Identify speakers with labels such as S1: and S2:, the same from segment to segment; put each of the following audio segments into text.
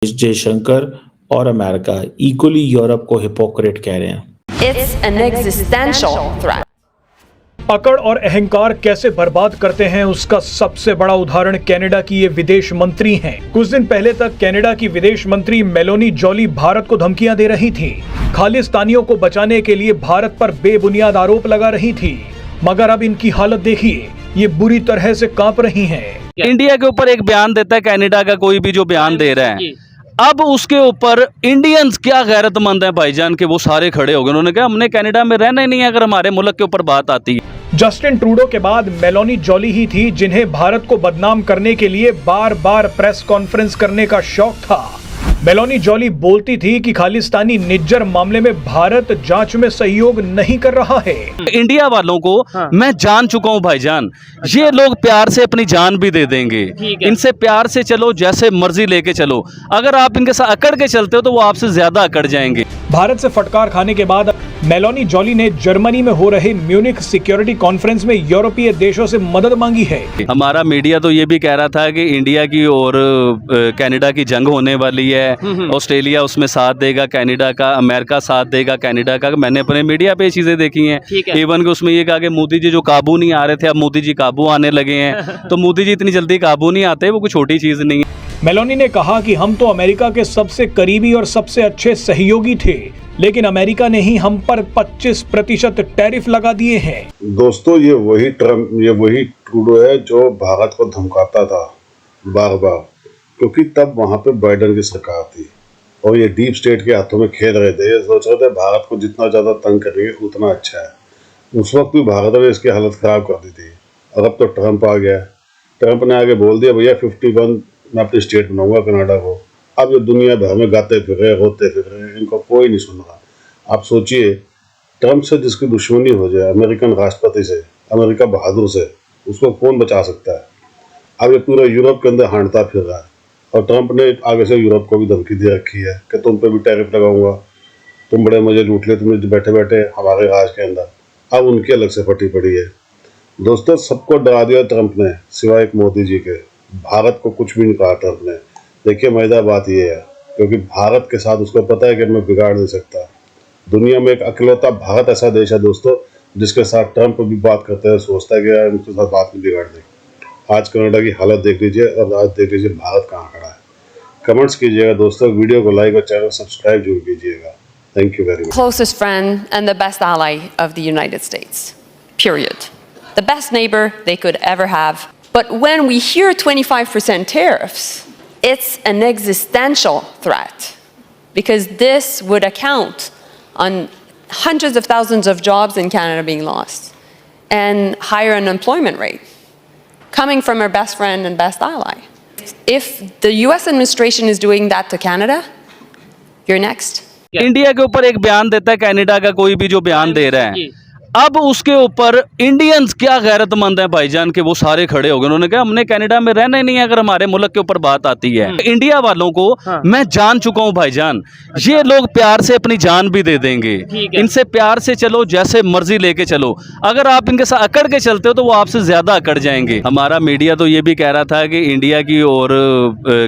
S1: जयशंकर और America equally Europe को hypocrite कह रहे हैं।
S2: It's an existential threat.
S3: अकड़ और अहंकार कैसे बर्बाद करते हैं उसका सबसे बड़ा उदाहरण कनाडा की ये विदेश मंत्री हैं। कुछ दिन पहले तक कनाडा की विदेश मंत्री मेलोनी जॉली भारत को धमकियां दे रही थी, खालिस्तानियों को बचाने के लिए भारत पर बेबुनियाद आरोप लगा रही थी। मगर अब इनकी हालत देखिए, ये बुरी तरह से कांप रही हैं।
S4: इंडिया के ऊपर एक बयान देता है कनाडा का कोई भी जो बयान दे रहा है, अब उसके ऊपर इंडियंस क्या गैरतमंद है भाईजान के वो सारे खड़े हो गए। उन्होंने कहा हमने कनाडा में रहना ही नहीं है अगर हमारे मुल्क के ऊपर बात आती है।
S3: जस्टिन ट्रूडो के बाद मेलोनी जॉली ही थी जिन्हें भारत को बदनाम करने के लिए बार बार प्रेस कॉन्फ्रेंस करने का शौक था। मेलोनी जॉली बोलती थी कि खालिस्तानी निज्जर मामले में भारत जांच में सहयोग नहीं कर रहा है।
S4: इंडिया वालों को मैं जान चुका हूं भाईजान, ये लोग प्यार से अपनी जान भी दे देंगे। इनसे प्यार से चलो, जैसे मर्जी लेके चलो। अगर आप इनके साथ अकड़ के चलते हो तो वो आपसे ज्यादा अकड़ जाएंगे।
S3: भारत से फटकार खाने के बाद मेलोनी जॉली ने जर्मनी में हो रहे म्यूनिख सिक्योरिटी कॉन्फ्रेंस में यूरोपीय देशों से मदद मांगी है।
S4: हमारा मीडिया तो ये भी कह रहा था कि इंडिया की और कनाडा की जंग होने वाली है, ऑस्ट्रेलिया उसमें साथ देगा कनाडा का, अमेरिका साथ देगा कनाडा का। मैंने अपने मीडिया पे ये चीजें देखी हैं। इवन कि उसमें ये कहा कि मोदी जी जो काबू नहीं आ रहे थे अब मोदी जी काबू आने लगे हैं। तो मोदी जी इतनी जल्दी काबू नहीं आते, वो कोई छोटी चीज नहीं है।
S3: मेलोनी ने कहा कि हम तो अमेरिका के सबसे करीबी और सबसे अच्छे सहयोगी थे, लेकिन अमेरिका ने ही हम पर 25% टैरिफ लगा दिए हैं।
S5: दोस्तों, ये वही ट्रूडो है जो भारत को धमकाता था बार बार, क्योंकि तब वहां पे बाइडेन की सरकार थी और ये डीप स्टेट के हाथों में खेल रहे थे। ये सोच रहे थे भारत को जितना ज्यादा तंग करेंगे उतना अच्छा है। उस वक्त भी भारत ने इसकी हालत खराब कर दी थी और अब तो ट्रंप आ गया। ट्रंप ने आगे बोल दिया भैया 51 मैं अपनी स्टेट बनाऊंगा कनाडा को। अब ये दुनिया भर में गाते फिर रहे, रोते फिर रहे, इनको कोई नहीं सुन रहा। आप सोचिए, ट्रंप से जिसकी दुश्मनी हो जाए, अमेरिकन राष्ट्रपति से, अमेरिका बहादुर से, उसको कौन बचा सकता है। अब ये पूरा यूरोप के अंदर हांडता फिर रहा है और ट्रंप ने आगे से यूरोप को भी धमकी दे रखी है कि तुम पे भी टैरिफ लगाऊंगा, तुम बड़े मजे लूट ले तुमने बैठे बैठे हमारे राज के अंदर। अब उनकी अलग से फटी पड़ी है। दोस्तों, सबको डरा दिया ट्रंप ने सिवाय एक मोदी जी के। भारत को कुछ भी नहीं कहा ट्रंप ने। देखिए मजेदार बात यह है, क्योंकि भारत के साथ उसको पता है कि मैं बिगाड़ नहीं सकता। दुनिया में एक अकेलौता भारत ऐसा देश है दोस्तों जिसके साथ ट्रंप भी बात करते हैं, सोचता है कि यार उनके साथ बात नहीं बिगाड़ दें। आज कनाडा की हालत देख लीजिए और आज देख लीजिए भारत कहाँ खड़ा है। कमेंट्स कीजिएगा दोस्तों, वीडियो को लाइक और चैनल सब्सक्राइब जरूर कीजिएगा। Thank you very much.
S2: Closest friend and the best ally of the United States. Period. The best neighbor they could ever have. But when we hear 25% tariffs, it's an existential threat because this would account on hundreds of thousands of jobs in Canada being lost and higher unemployment rate coming from our best friend and best ally. If the US administration is doing that to Canada, you're next.
S4: India के ऊपर एक बयान देता है Canada का कोई भी जो बयान दे रहा है, अब उसके ऊपर इंडियंस क्या गैरतमंद है भाईजान के वो सारे खड़े हो गए। उन्होंने कहा हमने कनाडा में रहना ही नहीं है अगर हमारे मुल्क के ऊपर बात आती है। इंडिया वालों को मैं जान चुका हूं भाईजान, ये लोग प्यार से अपनी जान भी दे देंगे। इनसे प्यार से चलो, जैसे मर्जी लेके चलो। अगर आप इनके साथ अकड़ के चलते हो तो वो आपसे ज्यादा अकड़ जाएंगे। हमारा मीडिया तो ये भी कह रहा था कि इंडिया की और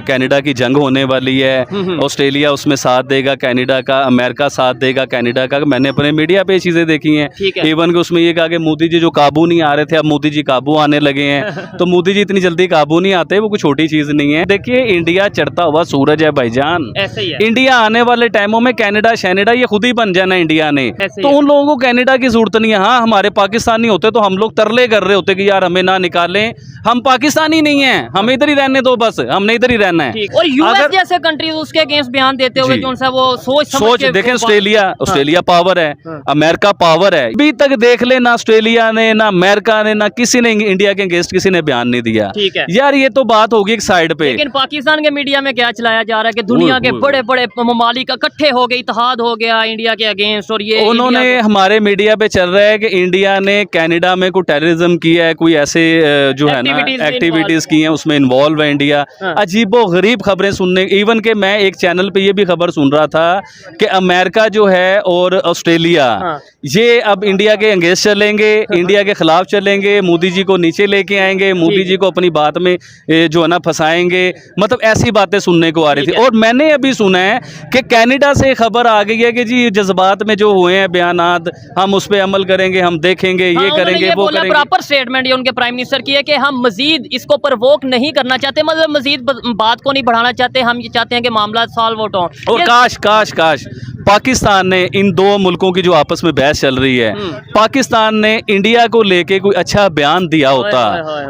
S4: कनाडा की जंग होने वाली है, ऑस्ट्रेलिया उसमें साथ देगा कनाडा का, अमेरिका साथ देगा कनाडा का। मैंने अपने मीडिया पे ये चीजें देखी हैं। इवन कि उसमें ये कहा कि मोदी जी जो काबू नहीं आ रहे थे अब मोदी जी काबू आने लगे हैं। तो मोदी जी इतनी जल्दी काबू नहीं आते, वो कोई छोटी चीज नहीं है। देखिए इंडिया चढ़ता हुआ सूरज है भाईजान।
S6: ऐसे ही है।
S4: इंडिया आने वाले टाइमों में कनाडा शैनेडा ये खुद ही बन जाना इंडिया ने। तो उन लोगों को कनाडा की जरूरत नहीं है। हाँ, हमारे पाकिस्तानी होते तो हम लोग तरले कर रहे होते कि यार हमें ना निकालें, हम पाकिस्तानी नहीं है, हमें इधर ही रहने दो, बस हमने इधर ही रहना है।
S6: और यूएस जैसे कंट्री उसके अगेंस्ट बयान देते हुए जो सा वो सोच
S4: देखें, ऑस्ट्रेलिया पावर है, अमेरिका पावर है। अभी तक देख ले, ना ऑस्ट्रेलिया ने, ना अमेरिका ने, ना किसी ने इंडिया के अगेंस्ट किसी ने बयान नहीं दिया।
S6: ठीक है
S4: यार, ये तो बात होगी एक साइड पे।
S6: लेकिन पाकिस्तान के मीडिया में क्या चलाया जा रहा है कि दुनिया के बड़े बड़े ममालिक इकट्ठे हो गए, इत्तेहाद हो गया इंडिया के अगेंस्ट। और ये
S4: उन्होंने हमारे मीडिया पे चल रहा है कि इंडिया ने कनाडा में कोई टेररिज्म किया है, कोई ऐसे जो है ना एक्टिविटीज की हैं, उसमें इन्वॉल्व है इंडिया। अजीबो गरीब खबरें सुनने। इवन के मैं एक चैनल पे ये भी खबर सुन रहा था कि अमेरिका जो है और ऑस्ट्रेलिया ये अब इंडिया इंडिया के अंगेज चलेंगे, इंडिया के खिलाफ चलेंगे, मोदी जी को नीचे लेके आएंगे, मोदी जी को अपनी बात में जो है ना फंसाएंगे, मतलब ऐसी बातें सुनने को आ रही थी। और मैंने अभी सुना है कि कनाडा से खबर आ गई है कि जी जज्बात में जो हुए हैं बयानात, हम उस पर अमल करेंगे, हम देखेंगे, ये करेंगे, वो करेंगे।
S6: प्रॉपर स्टेटमेंट ये उनके प्राइम मिनिस्टर की है कि हम मजीद इसको प्रवोक नहीं करना चाहते, मतलब मजीद बात को नहीं बढ़ाना चाहते, हम ये चाहते हैं कि मामला सॉल्व आउट हो।
S4: और काश पाकिस्तान ने इन दो मुल्कों की जो आपस में बहस चल रही है, पाकिस्तान ने इंडिया को लेके कोई अच्छा बयान दिया होता।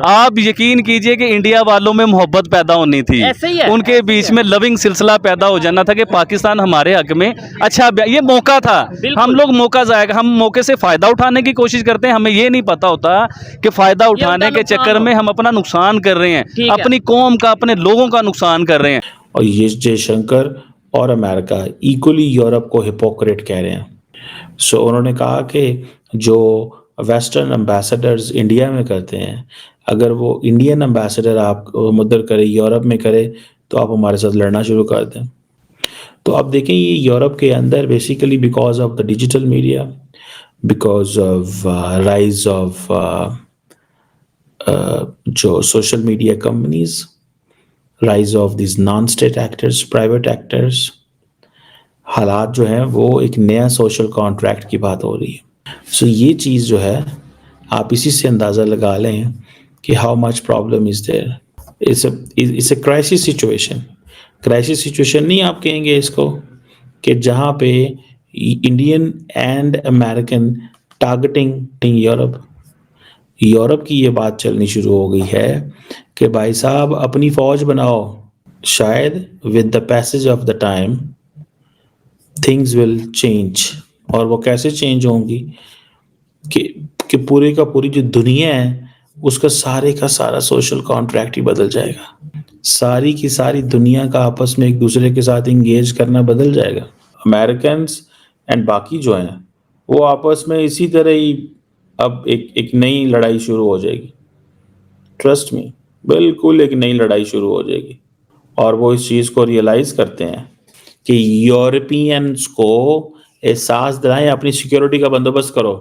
S4: आप यकीन कीजिए कि इंडिया वालों में मोहब्बत पैदा होनी थी,
S6: ऐसे ही है,
S4: उनके बीच में लविंग सिलसिला पैदा हो जाना था कि पाकिस्तान हमारे हक में अच्छा ये मौका था। हम लोग मौका जाएगा, हम मौके से फायदा उठाने की कोशिश करते हैं, हमें ये नहीं पता होता कि फायदा उठाने के चक्कर में हम अपना नुकसान कर रहे हैं, अपनी कौम का, अपने लोगों का नुकसान कर रहे हैं।
S1: और ये जयशंकर और अमेरिका इक्वली यूरोप को हिपोक्रेट कह रहे हैं। सो उन्होंने कहा कि जो वेस्टर्न एम्बेसडर्स इंडिया में करते हैं, अगर वो इंडियन एम्बेसडर आप उधर करे, यूरोप में करे, तो आप हमारे साथ लड़ना शुरू कर दें। तो अब देखें ये यूरोप के अंदर basically because of the digital media, because of rise of जो social media companies, rise of this non state actors, private actors, हालात जो हैं वो एक नया सोशल कॉन्ट्रैक्ट की बात हो रही है। सो ये चीज़ जो है आप इसी से अंदाज़ा लगा लें कि how much problem is there. It's a crisis situation. Crisis situation नहीं आप कहेंगे इसको, कि जहाँ पे Indian and American targeting Europe की ये बात चलनी शुरू हो गई है कि भाई साहब अपनी फौज बनाओ, शायद with the passage of the time things will change. और वो कैसे चेंज होंगी कि पूरे का पूरी जो दुनिया है उसका सारे का सारा सोशल कॉन्ट्रैक्ट ही बदल जाएगा। सारी की सारी दुनिया का आपस में एक दूसरे के साथ इंगेज करना बदल जाएगा। अमेरिकन्स एंड बाकी जो हैं वो आपस में इसी तरह ही अब एक नई लड़ाई शुरू हो जाएगी। ट्रस्ट मी, बिल्कुल एक नई लड़ाई शुरू हो जाएगी। और वो इस चीज़ को रियलाइज करते हैं कि यूरोपियंस को एहसास दिलाएं, अपनी सिक्योरिटी का बंदोबस्त करो।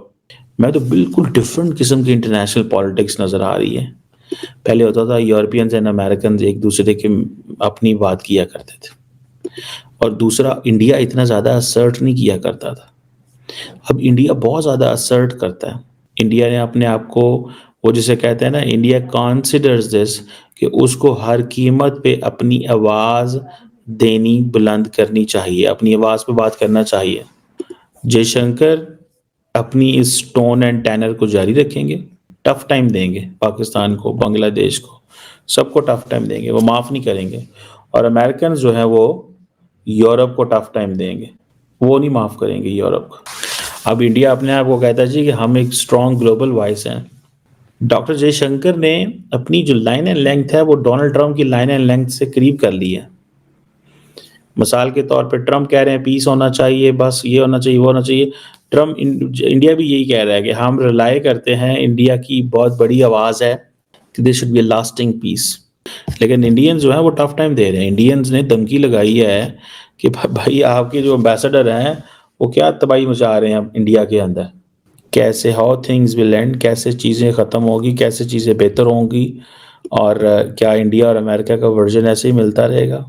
S1: मैं तो बिल्कुल डिफरेंट किस्म की इंटरनेशनल पॉलिटिक्स नज़र आ रही है। पहले होता था यूरोपियंस एंड अमेरिकन एक दूसरे के अपनी बात किया करते थे, और दूसरा इंडिया इतना ज़्यादा असर्ट नहीं किया करता था। अब इंडिया बहुत ज़्यादा असर्ट करता है। इंडिया ने अपने आप को, वो जिसे कहते हैं ना, इंडिया कॉन्सिडर्स दिस कि उसको हर कीमत पे अपनी आवाज़ देनी, बुलंद करनी चाहिए, अपनी आवाज़ पे बात करना चाहिए। जयशंकर अपनी इस टोन एंड टैनर को जारी रखेंगे, टफ टाइम देंगे पाकिस्तान को, बांग्लादेश को, सबको टफ टाइम देंगे, वो माफ़ नहीं करेंगे। और अमेरिकन जो हैं वो यूरोप को टफ टाइम देंगे, वो नहीं माफ़ करेंगे यूरोप को। अब इंडिया अपने आप को कहता है जी कि हम एक स्ट्रॉन्ग ग्लोबल वॉइस हैं। डॉक्टर जयशंकर ने अपनी जो लाइन एंड लेंथ है वो डोनाल्ड ट्रंप की लाइन एंड लेंथ से करीब कर ली है। मिसाल के तौर पे ट्रंप कह रहे हैं पीस होना चाहिए, बस ये होना चाहिए, वो होना चाहिए। ट्रंप इंडिया भी यही कह रहा है कि हम रिलाई करते हैं, इंडिया की बहुत बड़ी आवाज़ है कि there should be a lasting peace. लेकिन इंडियंस जो है वो टफ टाइम दे रहे हैं। इंडियंस ने धमकी लगाई है कि भाई आपके जो एम्बेसडर हैं वो क्या तबाही मचा रहे हैं इंडिया के अंदर, कैसे हाउ थिंग्स विल एंड, कैसे चीज़ें ख़त्म होगी, कैसे चीज़ें बेहतर होंगी, और क्या इंडिया और अमेरिका का वर्जन ऐसे ही मिलता रहेगा।